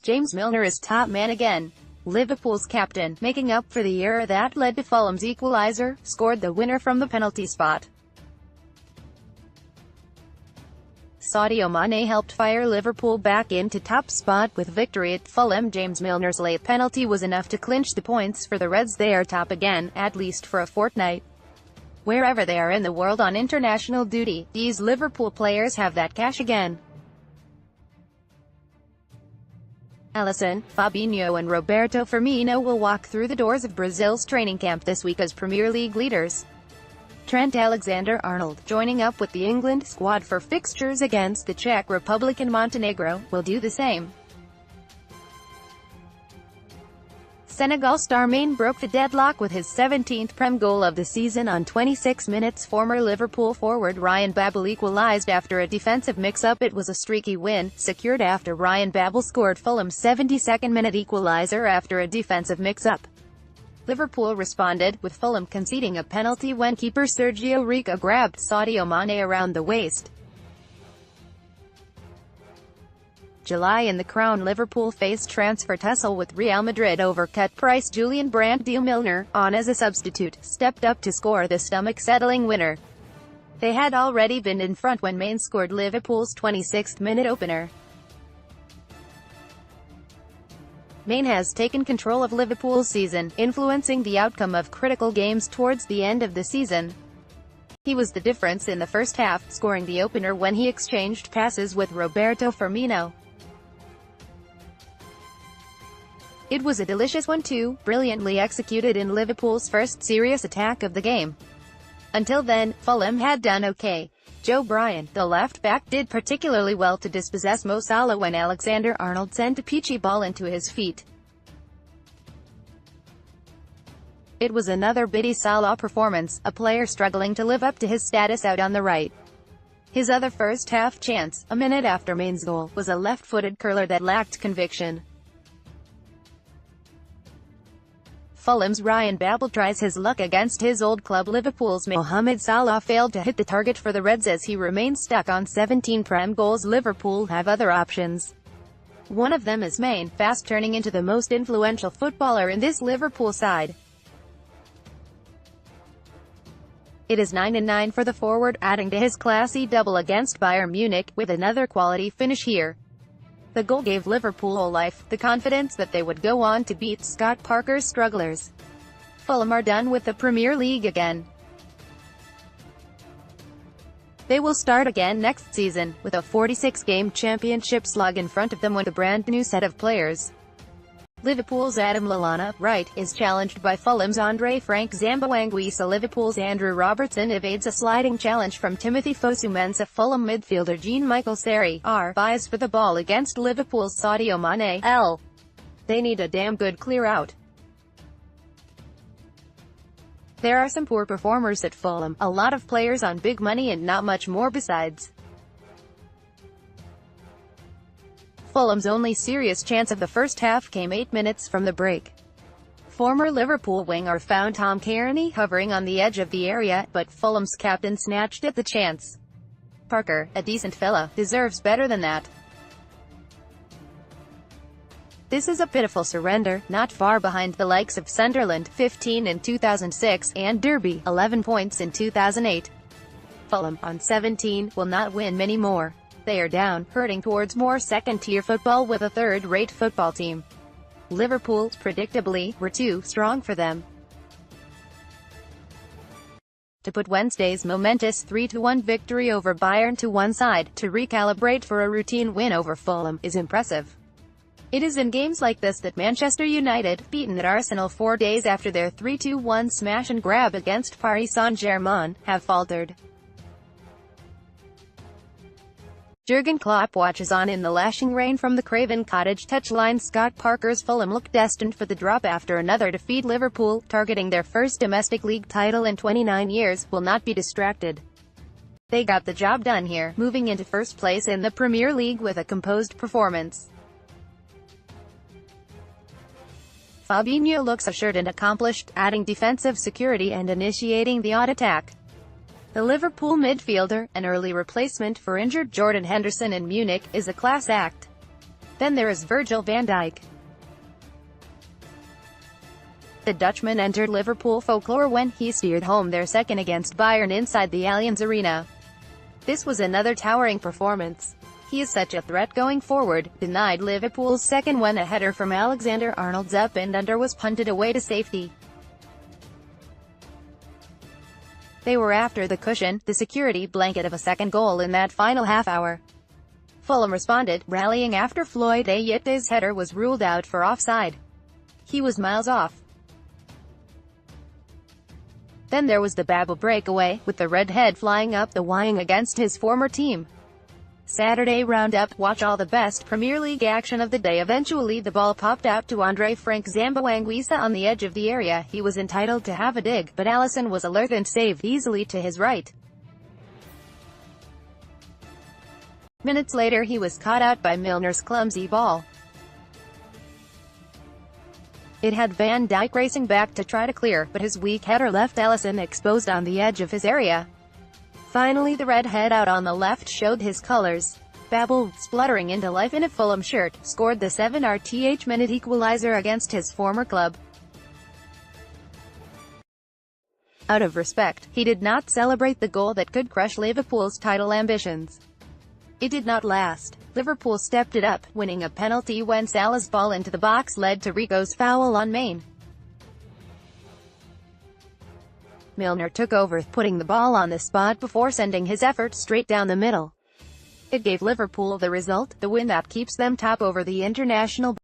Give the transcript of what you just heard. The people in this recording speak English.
James Milner is top man again. Liverpool's captain, making up for the error that led to Fulham's equaliser, scored the winner from the penalty spot. Sadio Mane helped fire Liverpool back into top spot with victory at Fulham. James Milner's late penalty was enough to clinch the points for the Reds. They are top again, at least for a fortnight. Wherever they are in the world on international duty, these Liverpool players have that cash again. Alisson, Fabinho and Roberto Firmino will walk through the doors of Brazil's training camp this week as Premier League leaders. Trent Alexander-Arnold, joining up with the England squad for fixtures against the Czech Republic and Montenegro, will do the same. Senegal star Mane broke the deadlock with his 17th Prem goal of the season on 26 minutes. Former Liverpool forward Ryan Babel equalised after a defensive mix-up. It was a streaky win, secured after Ryan Babel scored Fulham's 72nd-minute equaliser after a defensive mix-up. Liverpool responded, with Fulham conceding a penalty when keeper Sergio Rica grabbed Sadio Mane around the waist. July in the Crown. Liverpool faced transfer tussle with Real Madrid over cut-price Julian Brandt. Milner, on as a substitute, stepped up to score the stomach-settling winner. They had already been in front when Mane scored Liverpool's 26th-minute opener. Mane has taken control of Liverpool's season, influencing the outcome of critical games towards the end of the season. He was the difference in the first half, scoring the opener when he exchanged passes with Roberto Firmino. It was a delicious 1-2, brilliantly executed in Liverpool's first serious attack of the game. Until then, Fulham had done okay. Joe Bryan, the left-back, did particularly well to dispossess Mo Salah when Alexander-Arnold sent a peachy ball into his feet. It was another bitty Salah performance, a player struggling to live up to his status out on the right. His other first-half chance, a minute after Mane's goal, was a left-footed curler that lacked conviction. Fulham's Ryan Babel tries his luck against his old club. Liverpool's Mohamed Salah failed to hit the target for the Reds as he remains stuck on 17 Prem goals. Liverpool have other options. One of them is Mane, fast turning into the most influential footballer in this Liverpool side. It is 9-9 for the forward, adding to his classy double against Bayern Munich, with another quality finish here. The goal gave Liverpool life, the confidence that they would go on to beat Scott Parker's strugglers. Fulham are done with the Premier League again. They will start again next season, with a 46-game championship slug in front of them with a brand new set of players. Liverpool's Adam Lallana, right, is challenged by Fulham's Andre Frank Zamboanguissa. Liverpool's Andrew Robertson evades a sliding challenge from Timothy Fosu Mensah. Fulham midfielder Jean-Michel Seri, R, vies for the ball against Liverpool's Sadio Mane, L. They need a damn good clear-out. There are some poor performers at Fulham, a lot of players on big money and not much more besides. Fulham's only serious chance of the first half came 8 minutes from the break. Former Liverpool winger found Tom Kearney hovering on the edge of the area, but Fulham's captain snatched at the chance. Parker, a decent fella, deserves better than that. This is a pitiful surrender, not far behind the likes of Sunderland, 15 in 2006, and Derby, 11 points in 2008. Fulham, on 17, will not win many more. They are down, hurting towards more second-tier football with a third-rate football team. Liverpool, predictably, were too strong for them. To put Wednesday's momentous 3-1 victory over Bayern to one side, to recalibrate for a routine win over Fulham, is impressive. It is in games like this that Manchester United, beaten at Arsenal 4 days after their 3-1 smash-and-grab against Paris Saint-Germain, have faltered. Jurgen Klopp watches on in the lashing rain from the Craven Cottage touchline. Scott Parker's Fulham look destined for the drop after another defeat. Liverpool, targeting their first domestic league title in 29 years, will not be distracted. They got the job done here, moving into first place in the Premier League with a composed performance. Fabinho looks assured and accomplished, adding defensive security and initiating the odd attack. The Liverpool midfielder, an early replacement for injured Jordan Henderson in Munich, is a class act. Then there is Virgil van Dijk. The Dutchman entered Liverpool folklore when he steered home their second against Bayern inside the Allianz Arena. This was another towering performance. He is such a threat going forward, denied Liverpool's second when a header from Alexander-Arnold's up and under was punted away to safety. They were after the cushion, the security blanket of a second goal in that final half hour. Fulham responded, rallying after Floyd Ayite's header was ruled out for offside. He was miles off. Then there was the Babel breakaway, with the redhead flying up the wing against his former team. Saturday roundup, watch all the best Premier League action of the day. Eventually the ball popped out to Andre Frank Zamboanguissa on the edge of the area. He was entitled to have a dig, but Alisson was alert and saved easily to his right. Minutes later he was caught out by Milner's clumsy ball. It had Van Dijk racing back to try to clear, but his weak header left Alisson exposed on the edge of his area. Finally the redhead out on the left showed his colours. Babel, spluttering into life in a Fulham shirt, scored the 7th equaliser against his former club. Out of respect, he did not celebrate the goal that could crush Liverpool's title ambitions. It did not last. Liverpool stepped it up, winning a penalty when Salah's ball into the box led to Rico's foul on Mane. Milner took over, putting the ball on the spot before sending his effort straight down the middle. It gave Liverpool the result, the win that keeps them top over the international